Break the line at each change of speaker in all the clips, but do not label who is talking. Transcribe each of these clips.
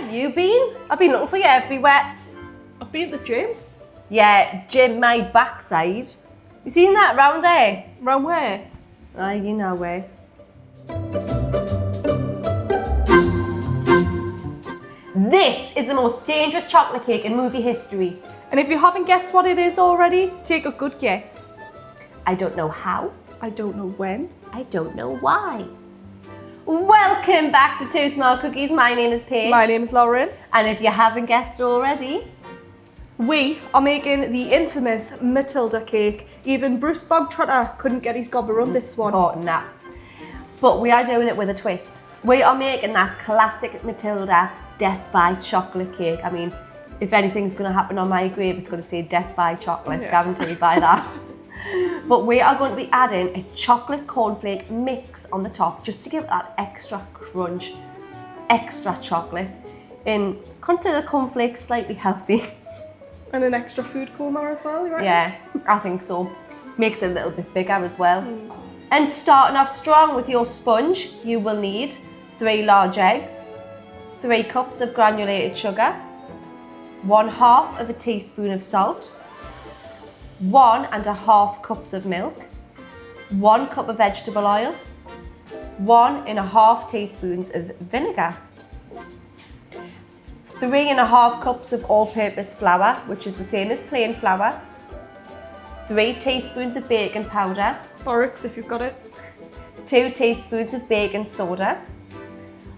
Yeah, you been? I've been looking for you everywhere.
I've been at the gym.
Yeah, gym my backside. You seen that round there?
Round where?
You know where. This is the most dangerous chocolate cake in movie history.
And if you haven't guessed what it is already, take a good guess.
I don't know how.
I don't know when.
I don't know why. Welcome back to Two Small Cookies. My name is Paige.
My name is Lauren.
And if you haven't guessed already,
we are making the infamous Matilda cake. Even Bruce Bogtrotter couldn't get his gob around this one.
Oh, nah. But we are doing it with a twist. We are making that classic Matilda death by chocolate cake. I mean, if anything's going to happen on my grave, it's going to say death by chocolate, guaranteed by that. But we are going to be adding a chocolate cornflake mix on the top just to give it that extra crunch, extra chocolate. And consider cornflakes slightly healthy.
And an extra food coma as well, right?
Yeah, I think so. Makes it a little bit bigger as well. And starting off strong with your sponge, you will need 3 large eggs, 3 cups of granulated sugar, 1/2 of a teaspoon of salt, 1 1/2 cups of milk, 1 cup of vegetable oil, 1 1/2 teaspoons of vinegar, 3 1/2 cups of all-purpose flour, which is the same as plain flour, 3 teaspoons of baking powder,
Oryx if you've got it,
2 teaspoons of baking soda,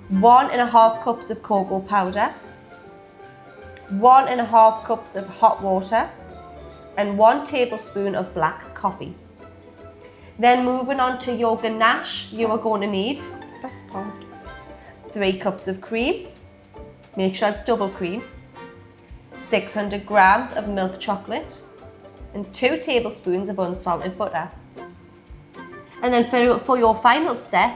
1 1/2 cups of cocoa powder, 1 1/2 cups of hot water, and 1 tablespoon of black coffee. Then moving on to your ganache, you are going to need
best part,
3 cups of cream, make sure it's double cream, 600 grams of milk chocolate, and 2 tablespoons of unsalted butter. And then for your final step,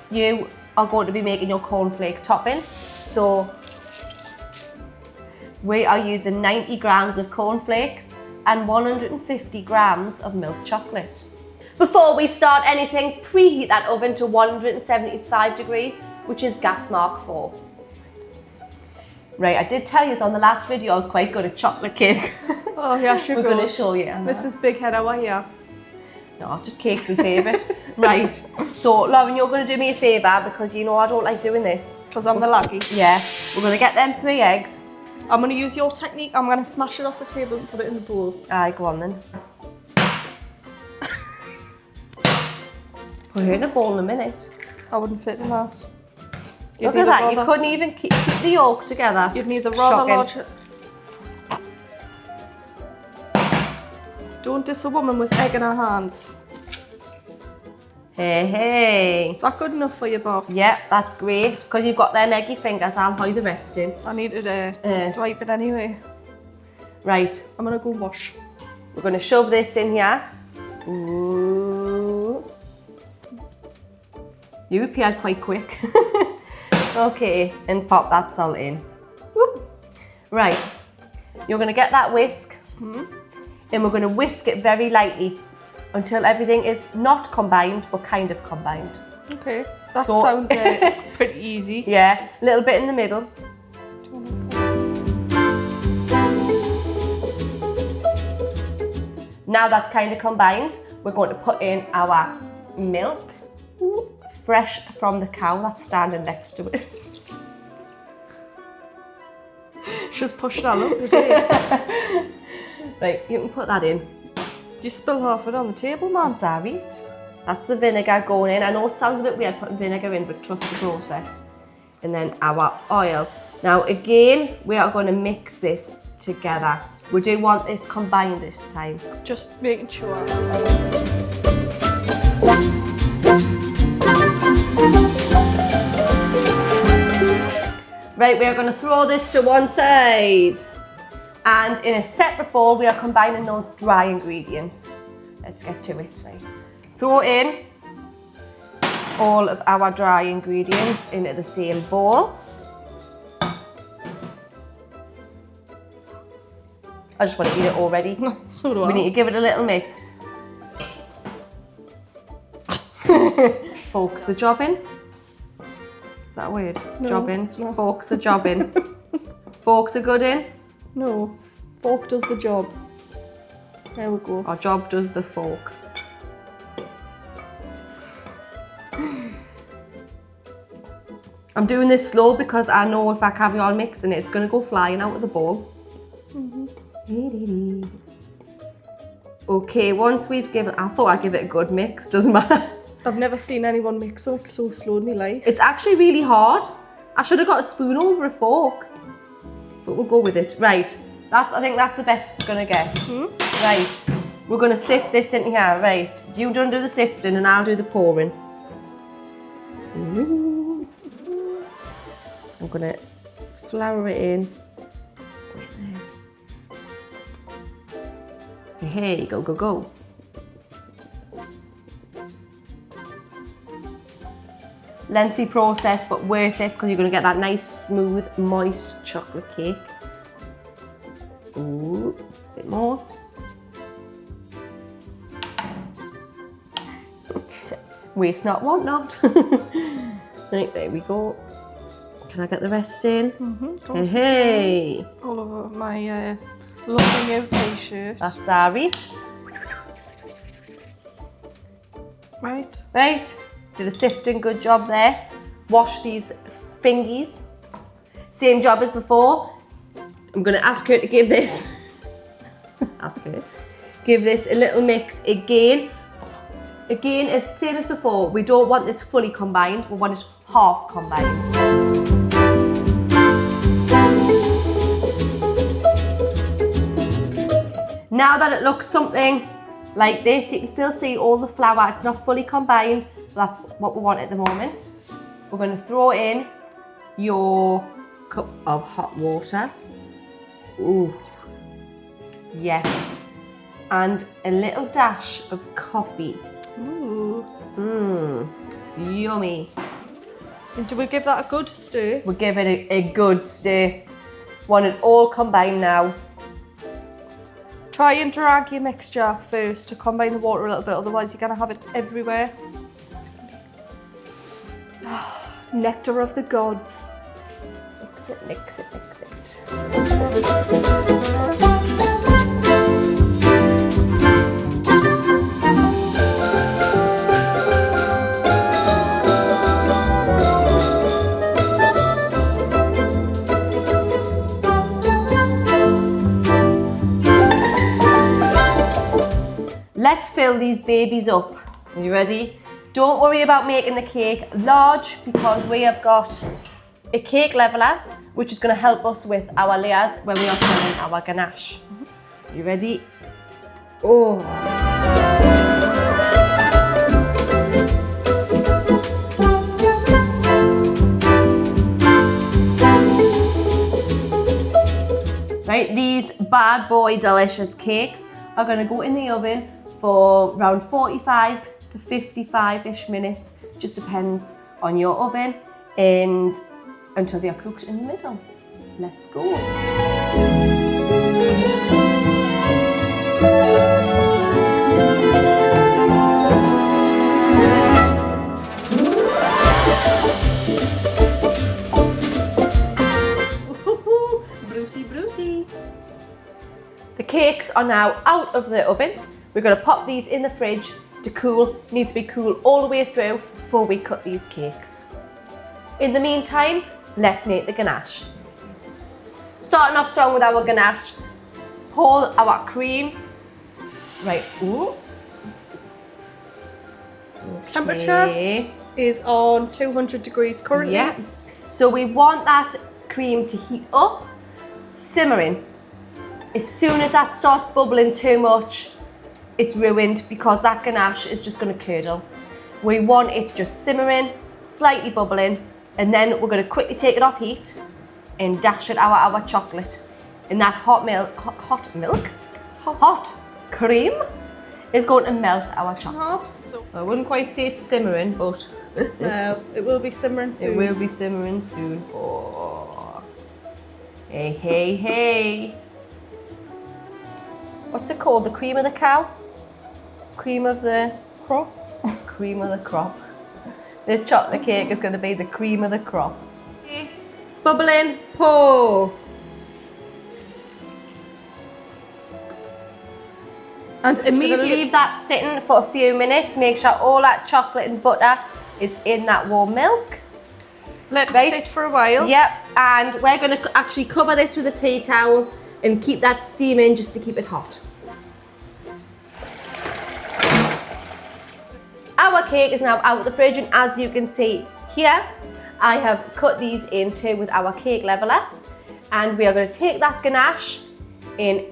you are going to be making your cornflake topping. So we are using 90 grams of cornflakes and 150 grams of milk chocolate. Before we start anything, preheat that oven to 175 degrees, which is gas mark 4. Right, I did tell you on the last video I was quite good at chocolate cake.
Oh yeah, sugar.
We're going to show you.
Mrs. Big Head, how are you?
No, just cake's my favourite. Right, so Lauren, you're going to do me a favour because you know I don't like doing this.
Because I'm the lucky.
Yeah, we're going to get them 3 eggs.
I'm going to use your technique. I'm going to smash it off the table and put it in the bowl.
Aye, go on then. Put it in a bowl in a minute.
I wouldn't fit in that.
Look at that, you couldn't even keep the yolk together.
You'd need the rather large... Don't diss a woman with egg in her hands.
Hey, hey.
That good enough for you, boss?
Yep, that's great. Because you've got them eggy fingers, I'll hide the rest in.
I need to wipe it anyway.
Right.
I'm going to go wash.
We're going to shove this in here. Ooh. You appeared quite quick. Okay, and pop that salt in. Whoop. Right, you're going to get that whisk, and we're going to whisk it very lightly until everything is not combined, but kind of combined.
Okay, that sounds pretty easy.
Yeah, a little bit in the middle. Now that's kind of combined, we're going to put in our milk. Fresh from the cow that's standing next to us.
Just push that up, did
Right, you can put that in.
You spill half it on the table, man.
That's alright. That's the vinegar going in. I know it sounds a bit weird putting vinegar in, but trust the process. And then our oil. Now again, we are going to mix this together. We do want this combined this time.
Just making sure.
Right, we are going to throw this to one side. And in a separate bowl, we are combining those dry ingredients. Let's get to it. Right. Throw in all of our dry ingredients into the same bowl. I just want to eat it already.
So do I.
We need to give it a little mix. Focus the job in. Is that a word?
No,
Jobbing.
it's not.
Forks are jobbing. Forks are good in.
No, fork does the job. There we go.
Our job does the fork. I'm doing this slow because I know if I carry on mixing it, it's going to go flying out of the bowl. Okay, once we've given, I thought I'd give it a good mix, doesn't matter.
I've never seen anyone mix up so slow in my life.
It's actually really hard. I should have got a spoon over a fork, but we'll go with it. Right, I think that's the best it's going to get. Right, we're going to sift this in here. Right, you don't do the sifting and I'll do the pouring. I'm going to flour it in. Hey, go, go, go. Lengthy process, but worth it because you're going to get that nice, smooth, moist chocolate cake. Ooh, a bit more. Waste not, want not. Right, there we go. Can I get the rest in? Hey.
All over my loving out t-shirt.
That's our it.
Right.
Right. Did a sifting good job there. Wash these fingies. Same job as before. I'm going to ask her to give this. Give this a little mix again. Again, it's the same as before. We don't want this fully combined. We want it half combined. Now that it looks something like this, you can still see all the flour. It's not fully combined. That's what we want at the moment. We're going to throw in your cup of hot water. Ooh, yes. And a little dash of coffee.
Ooh.
Yummy.
And do we give that a good stir?
We'll give it a good stir. Want it all combined now.
Try and drag your mixture first to combine the water a little bit, otherwise you're going to have it everywhere. Nectar of the gods.
Mix it, mix it, mix it. Let's fill these babies up. Are you ready? Don't worry about making the cake large because we have got a cake leveler which is going to help us with our layers when we are filling our ganache. Are you ready? Oh. Right, these bad boy delicious cakes are going to go in the oven for around 45 to 55-ish minutes. Just depends on your oven, and until they are cooked in the middle. Let's go. Brucey, Brucey. The cakes are now out of the oven. We're going to pop these in the fridge to cool. Needs to be cool all the way through before we cut these cakes. In the meantime, let's make the ganache. Starting off strong with our ganache. Pour our cream. Right, ooh.
Temperature is on 200 degrees currently.
Yeah. So we want that cream to heat up, simmering. As soon as that starts bubbling too much, it's ruined because that ganache is just going to curdle. We want it just simmering, slightly bubbling, and then we're going to quickly take it off heat and dash it our chocolate. And that hot cream is going to melt our chocolate. I wouldn't quite say it's simmering, but
it will be simmering soon.
it will be simmering soon. Oh. Hey, hey, hey. What's it called? The cream of the cow? Cream of the
crop.
Cream of the crop. This chocolate cake is going to be the cream of the crop. Okay. Bubbling, pour.
And
Just gonna
immediately
leave that sitting for a few minutes. Make sure all that chocolate and butter is in that warm milk.
let it sit for a while.
Yep, and we're going to actually cover this with a tea towel and keep that steaming just to keep it hot. Our cake is now out of the fridge, and as you can see here, I have cut these in two with our cake leveler, and we are going to take that ganache and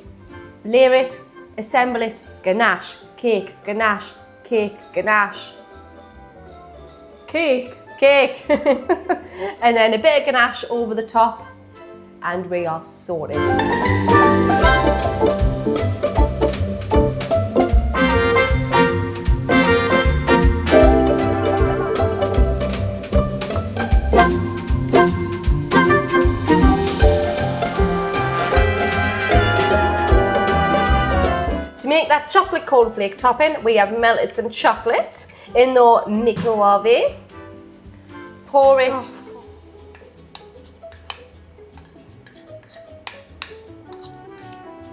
layer it, assemble it, ganache, cake, ganache, cake, ganache,
Cake.
cake, and then a bit of ganache over the top, and we are sorted. To make that chocolate cornflake topping, we have melted some chocolate in the microwave. Pour it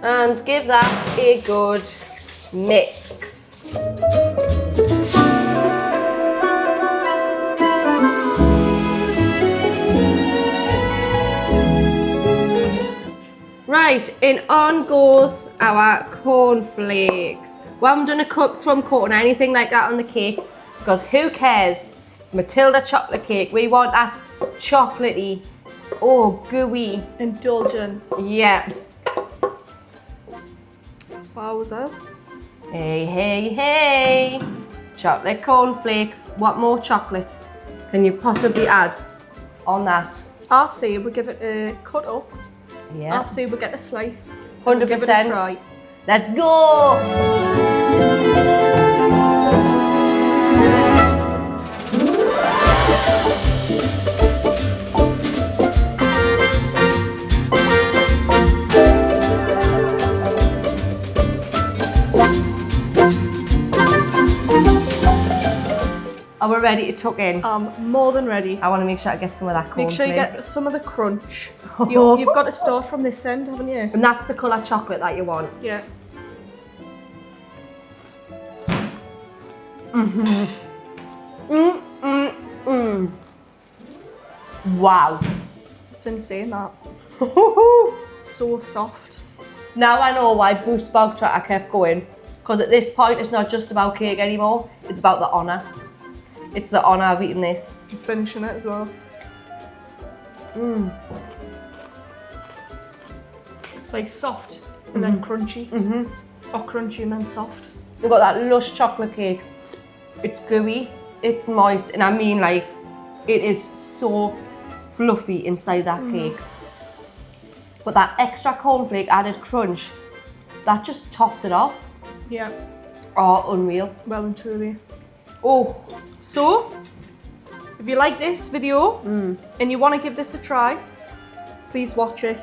and give that a good mix. Right, and on goes our cornflakes. We haven't done a crumb coating or anything like that on the cake because who cares? It's Matilda chocolate cake. We want that chocolatey, gooey.
Indulgence.
Yeah.
Wowzers.
Hey, hey, hey. Chocolate cornflakes. What more chocolate can you possibly add on that?
I'll say we give it a cut up.
Yeah.
I'll say we get a slice.
100%.
We'll give it a try.
Let's go. Are we ready to tuck in?
I'm more than ready.
I want to make sure I get some of that cornflake.
Make sure you get some of the crunch. You've got to start from this end, haven't you?
And that's the colour chocolate that you want.
Yeah.
Wow.
It's insane that. So soft.
Now I know why Boost Bog Tracker kept going. Because at this point it's not just about cake anymore, it's about the honour. It's the honour of eating this.
I'm finishing it as well. It's like soft and then crunchy. Or crunchy and then soft.
We've got that lush chocolate cake. It's gooey, it's moist, and I mean like, it is so fluffy inside that cake. But that extra cornflake added crunch, that just tops it off.
Yeah.
Oh, unreal.
Well and truly.
Oh.
So, if you like this video and you want to give this a try, please watch it.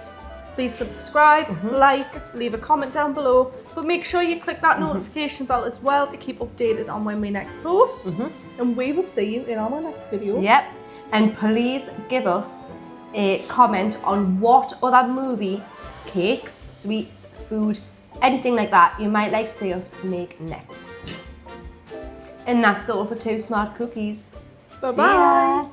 Please subscribe, like, leave a comment down below. But make sure you click that notification bell as well to keep updated on when we next post. And we will see you in our next video.
Yep. And please give us a comment on what other movie, cakes, sweets, food, anything like that you might like to see us make next. And that's all for 2 Smart Cookies.
Bye-bye.
See ya.